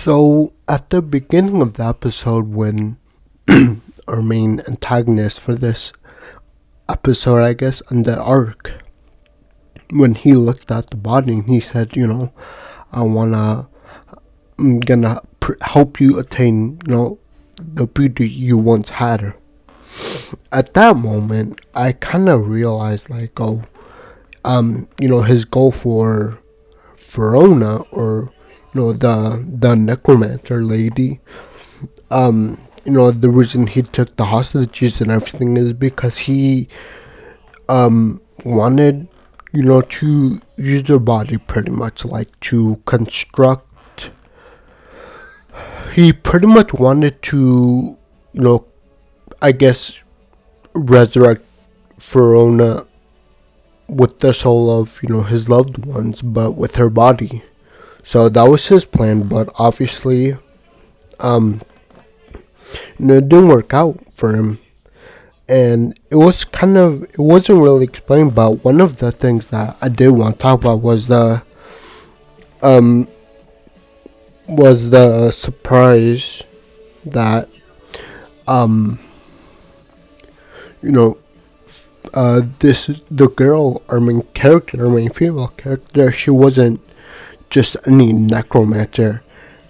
So, at the beginning of the episode, when our main antagonist for this episode, I guess, on the arc, when he looked at the body and he said, I'm gonna help you attain, the beauty you once had. At that moment, I kind of realized, his goal for Verona, or the necromancer lady, the reason he took the hostages and everything is because he wanted to use their body pretty much like to construct. He pretty much wanted to I guess resurrect Verona with the soul of his loved ones, but with her body. So that was his plan, but obviously it didn't work out for him. And it wasn't really explained, but one of the things that I did want to talk about was the surprise that the girl, our main female character, she wasn't just any necromancer.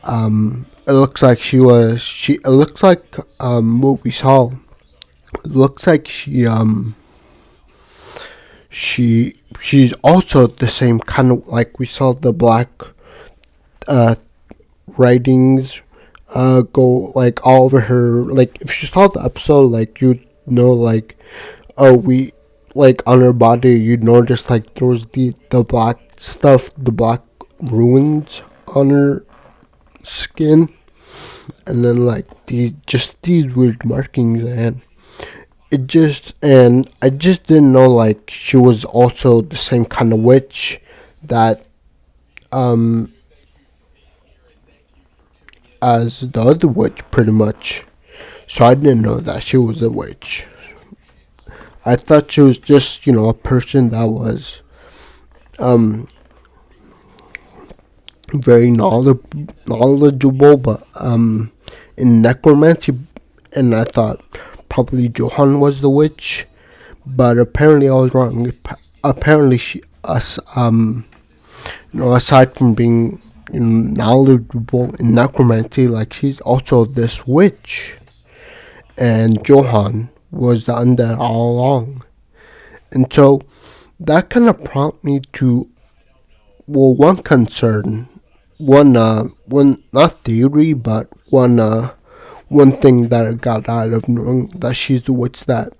It looks like it looks like what we saw. It looks like she's also the same kind of, like we saw the black writings go like all over her. Like if you saw the episode, like we like on her body, you'd notice like there was the black stuff, the black ruins on her skin, and then like these weird markings, and I just didn't know like she was also the same kind of witch that as the other witch pretty much. So I didn't know that she was a witch. I thought she was just a person that was very knowledgeable, but in necromancy, and I thought probably Johan was the witch, but apparently I was wrong. Apparently aside from being knowledgeable in necromancy, like she's also this witch, and Johan was the undead all along. And so that kind of prompted me to, one concern, one not theory, but one thing that I got out of knowing that she's the witch, that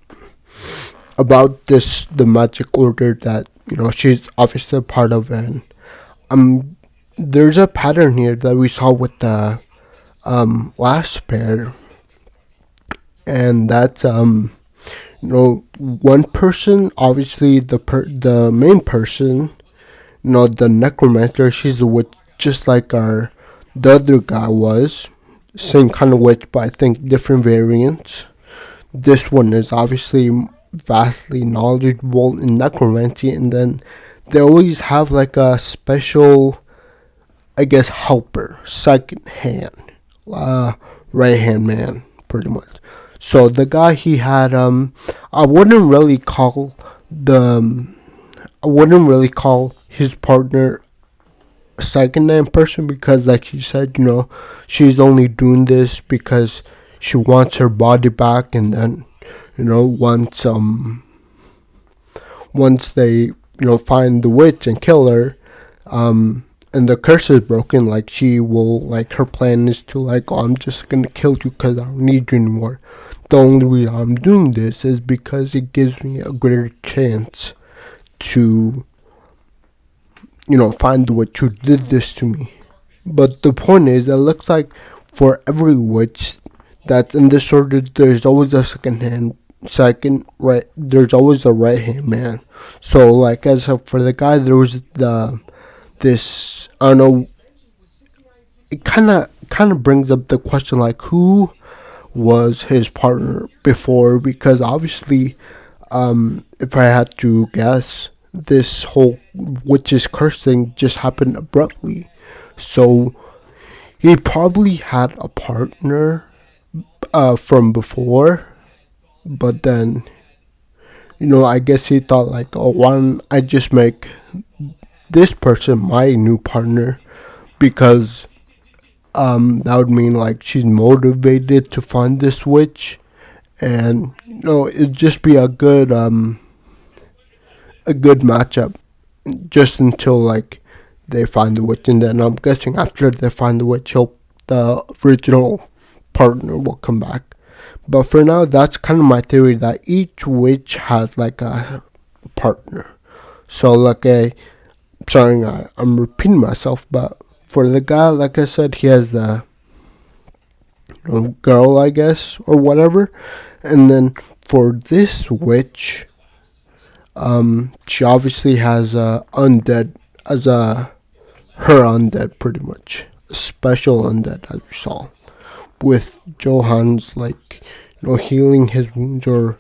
about the magic order that she's obviously a part of. And there's a pattern here that we saw with the last pair, and that's one person, obviously the main person, the necromancer, she's a witch just like the other guy was. Same kind of witch, but I think different variants. This one is obviously vastly knowledgeable in necromancy, and then they always have like a special, I guess, helper, second hand, right hand man, pretty much. So the guy he had, I wouldn't really call his partner a second hand person, because like he said, she's only doing this because she wants her body back, and then once they find the witch and kill her, and the curse is broken, like she will, like her plan is to I'm just gonna kill you because I don't need you anymore. The only reason I'm doing this is because it gives me a greater chance to find the witch who did this to me. But the point is, it looks like for every witch that's in this order, there's always a there's always a right hand man. So like, as for the guy, there was this, I don't know, it kind of brings up the question, like, who was his partner before? Because obviously, if I had to guess, this whole witch's curse thing just happened abruptly. So he probably had a partner from before, but then, I guess he thought like, oh, why don't I just make this person my new partner, because that would mean like she's motivated to find this witch, and it'd just be a good matchup, just until like they find the witch, and then I'm guessing after they find the witch, the original partner will come back. But for now, that's kind of my theory, that each witch has like a partner. So like I'm repeating myself, but for the guy, like I said, he has the girl, I guess, or whatever. And then for this witch, she obviously has undead as her undead, pretty much special undead, as we saw with Johan's, like healing his wounds, or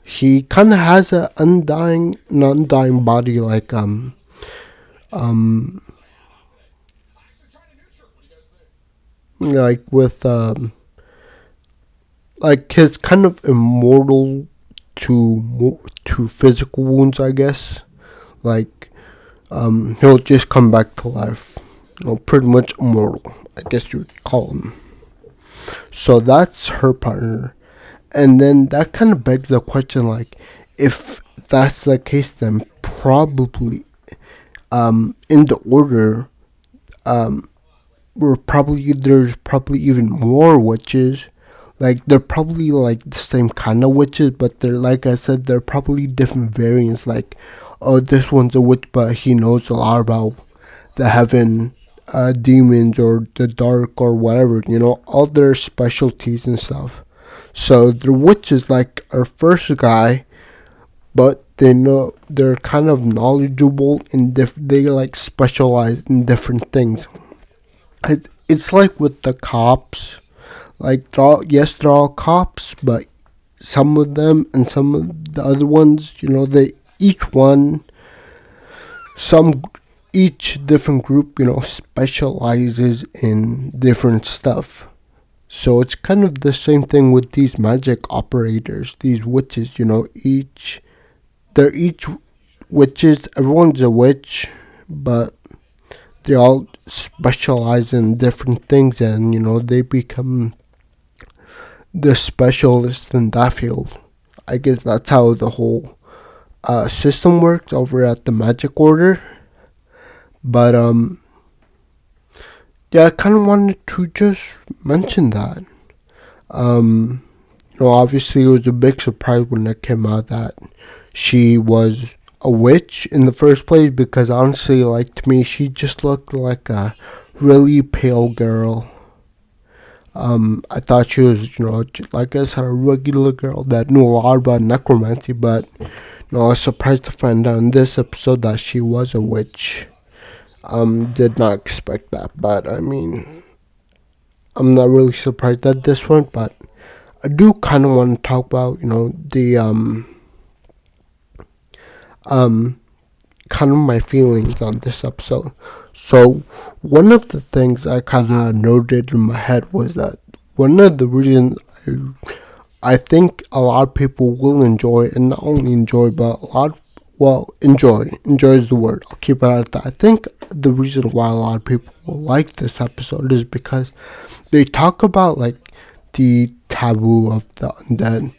he kind of has an undying body, like with like his kind of immortal to physical wounds, I guess. Like he'll just come back to life, pretty much immortal, I guess you would call him. So that's her partner. And then that kind of begs the question, like, if that's the case, then probably in the order, there's probably even more witches. Like, they're probably like the same kind of witches, but they're, like I said, they're probably different variants. Like, oh, this one's a witch, but he knows a lot about the heaven, demons, or the dark, or whatever, all their specialties and stuff. So the witch is like our first guy, but they're kind of knowledgeable and they like specialize in different things. It's like with the cops, like they're all cops, but some of them and some of the other ones, they each different group, specializes in different stuff. So it's kind of the same thing with these magic operators, these witches, they're each witches, everyone's a witch, but they all specialize in different things, and, they become the specialist in that field. I guess that's how the whole system works over at the Magic Order. But yeah, I kind of wanted to just mention that. Obviously it was a big surprise when it came out that she was a witch in the first place, because honestly, like, to me, she just looked like a really pale girl. I thought she was, like I said, a regular girl that knew a lot about necromancy, but I was surprised to find out in this episode that she was a witch. Did not expect that, but I mean, I'm not really surprised at this one, but I do kind of want to talk about, the kind of my feelings on this episode. So one of the things I kind of noted in my head was that one of the reasons I think a lot of people will enjoy, and not only enjoy, but enjoy is the word, I'll keep it at that. I think the reason why a lot of people will like this episode is because they talk about like the taboo of the undead,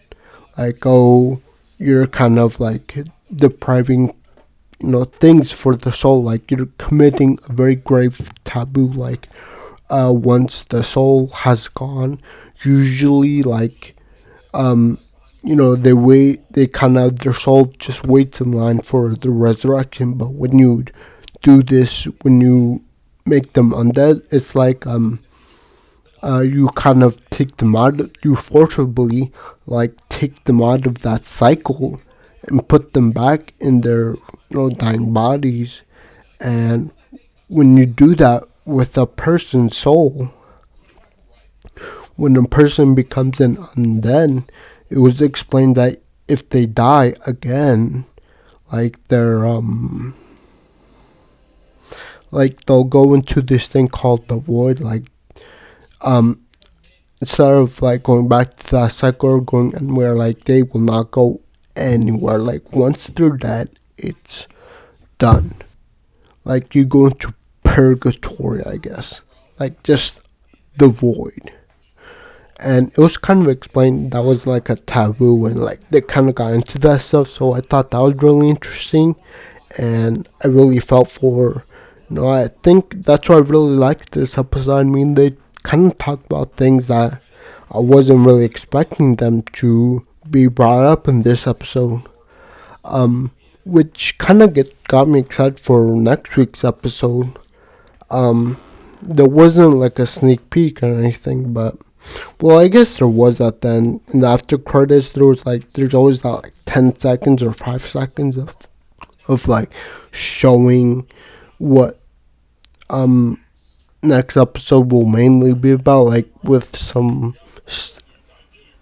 like, oh, you're kind of like depriving things for the soul, like you're committing a very grave taboo. Like once the soul has gone, usually like their soul just waits in line for the resurrection. But when you do this, when you make them undead, it's like you kind of take them out, you forcibly like take them out of that cycle and put them back in their dying bodies. And when you do that with a person's soul, when a person becomes an undead, it was explained that if they die again, like like they'll go into this thing called the void, like instead of like going back to that cycle or going anywhere, like they will not go anywhere. Like once they're dead, it's done. Like you go into purgatory, I guess. Like just the void. And it was kind of explained that was like a taboo, and like they kind of got into that stuff. So I thought that was really interesting, and I really felt for, I think that's why I really liked this episode. I mean, they kind of talked about things that I wasn't really expecting them to be brought up in this episode, which kind of got me excited for next week's episode. There wasn't like a sneak peek or anything, but well, I guess there was at the end. In the after credits, there's always that like 10 seconds or 5 seconds of like showing what next episode will mainly be about, like with some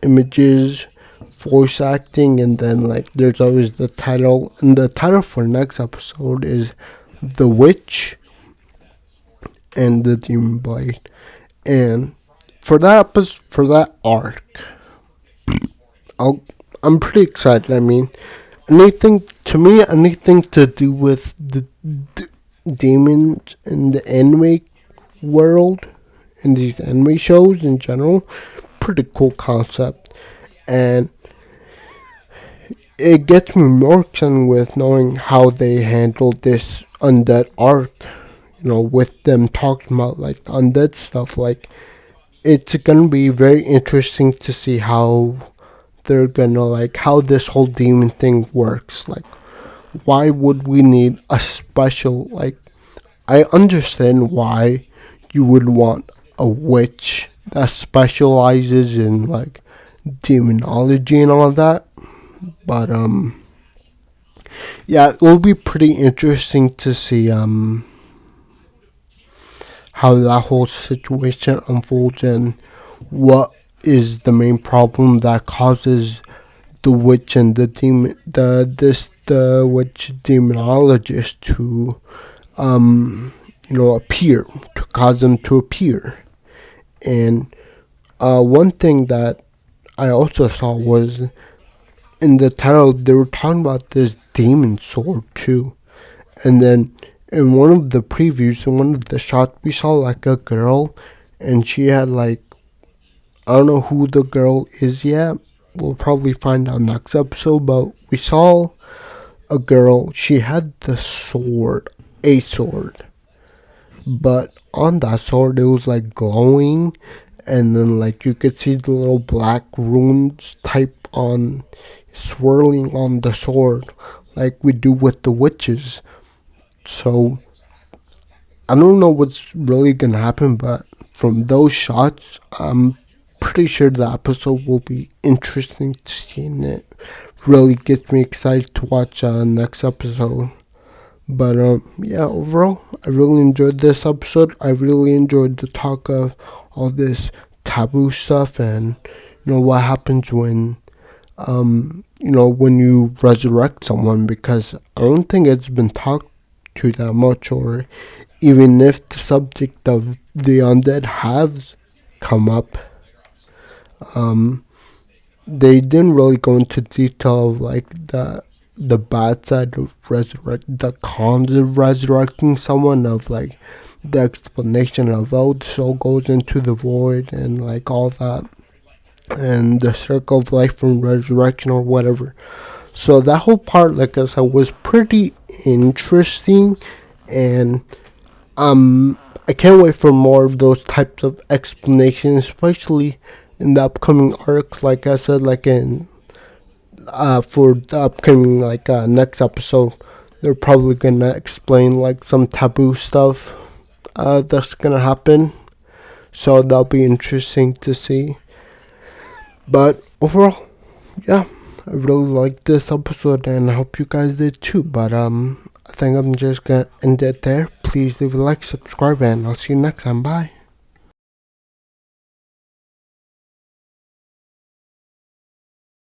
images, voice acting, and then like there's always the title. And the title for next episode is The Witch and the Demon Blade. And for that arc, I'm pretty excited. I mean, anything to do with the demons in the anime world, in these anime shows in general, pretty cool concept, and it gets me more excited with knowing how they handled this undead arc. With them talking about like the undead stuff, like it's gonna be very interesting to see how they're gonna, like, how this whole demon thing works. Like, why would we need a special, like, I understand why you would want a witch that specializes in like demonology and all of that, but yeah, it will be pretty interesting to see how that whole situation unfolds and what is the main problem that causes the witch and the demon, the witch demonologist to appear, to cause them to appear. And one thing that I also saw was in the title they were talking about this demon sword too, and then in one of the previews, in one of the shots, we saw like a girl, and she had like, I don't know who the girl is yet. We'll probably find out next episode, but we saw a girl. She had the sword, a sword, but on that sword it was like glowing, and then like you could see the little black runes type on swirling on the sword, like we do with the witches. So I don't know what's really gonna happen, but from those shots, I'm pretty sure the episode will be interesting to see, and it really gets me excited to watch next episode. But yeah, overall, I really enjoyed this episode. I really enjoyed the talk of all this taboo stuff, and what happens when when you resurrect someone, because I don't think it's been talked to that much, or even if the subject of the undead has come up, they didn't really go into detail of like the bad side of the cons of resurrecting someone, of like the explanation of, oh, the soul goes into the void and like all that, and the circle of life from resurrection or whatever. So that whole part, like I said, was pretty interesting, and I can't wait for more of those types of explanations, especially in the upcoming arcs. Like I said, like in for the upcoming next episode, they're probably gonna explain like some taboo stuff that's gonna happen. So that'll be interesting to see. But overall, yeah, I really liked this episode, and I hope you guys did too. But I think I'm just gonna end it there. Please leave a like, subscribe, and I'll see you next time. Bye.